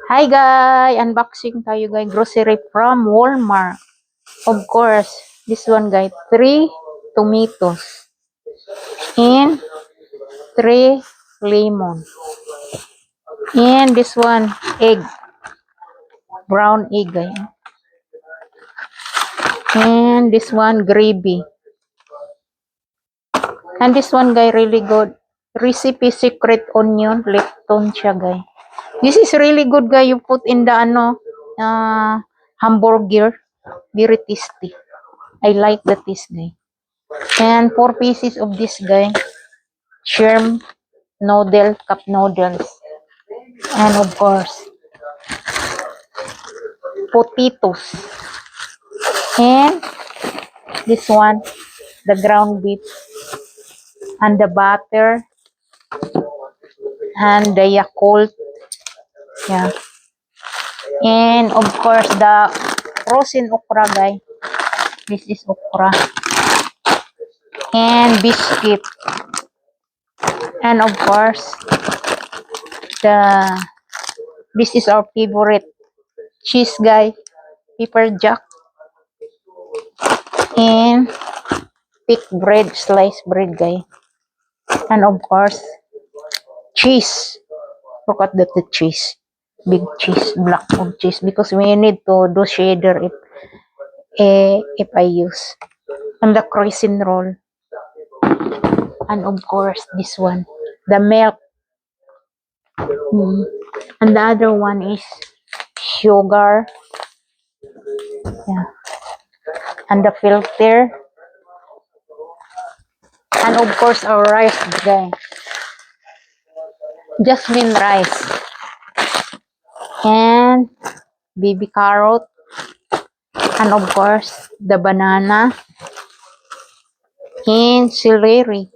Hi guys! Unboxing tayo guys. Grocery from Walmart. Of course, this one guys. 3 tomatoes. And 3 lemon. And this one, egg. Brown egg guys. And this one, gravy. And this one guys, really good. Recipe secret onion. Lipton siya guys. This is really good guys. You put in the hamburger. Very tasty. I like the taste guys. And 4 pieces of this guy. Shrimp noodle, cup noodles. And of course, potatoes. And this one, the ground beef. And the butter. And the Yakult. Yeah. And of course, the frozen okra guy. This is okra. And biscuit. And of course, this is our favorite cheese guy, pepper jack, and thick bread, sliced bread guy, and of course cheese. Look at the cheese, big cheese, block of cheese, because we need to do shader if I use. And the croissant roll, and of course this one, the milk. And the other one is sugar. Yeah. And the filter. And of course our rice guy. Jasmine rice. And baby carrot. And of course the banana. And celery.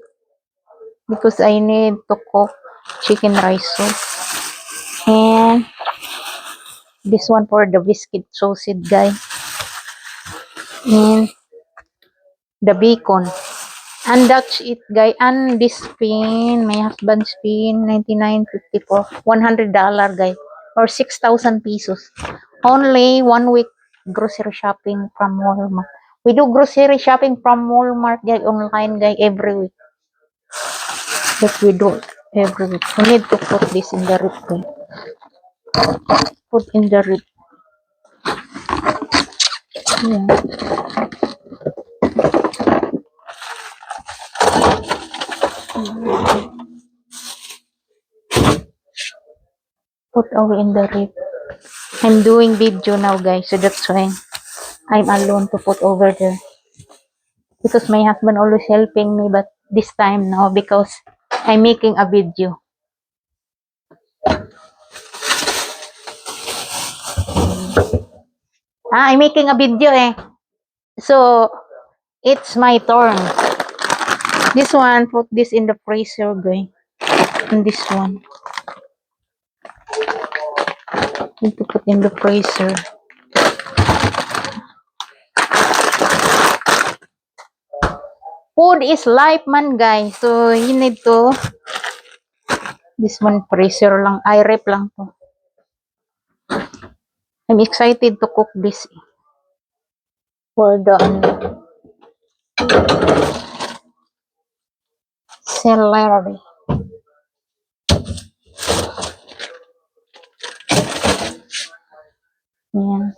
Because I need to cook chicken rice soup. And this one for the biscuit sausage guy. And the bacon. And that's it guy. And this pin, my husband's pin, 99.54, $100 guy, or 6,000 pesos. Only 1 week grocery shopping from Walmart. We do grocery shopping from Walmart guy, online guy, every week. That we do every week. We need to put this in the rip guy. Put in the rip. Yeah. Put away in the rip. I'm doing video now guys, so that's why I'm alone to put over there. Because my husband always helping me, but this time no, because I'm making a video. I'm making a video eh. So, it's my turn. This one, put this in the freezer guys. And this one. Need to put in the freezer. Food is life man guys. So, you need to, this one freezer lang, I rep lang to. I'm excited to cook this for the celery. Yeah.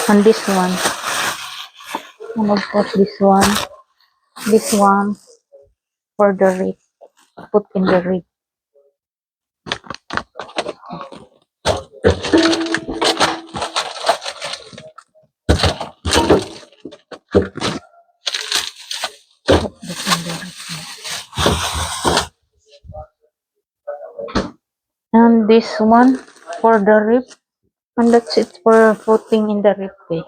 And this one. And of course this one. This one for the rib. Put in the rib. Put this in the rib. And this one for the rib. And that's it for putting in the rib. Okay.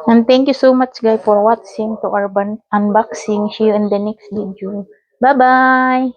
And thank you so much guys for watching to our unboxing. See you in the next video. Bye bye.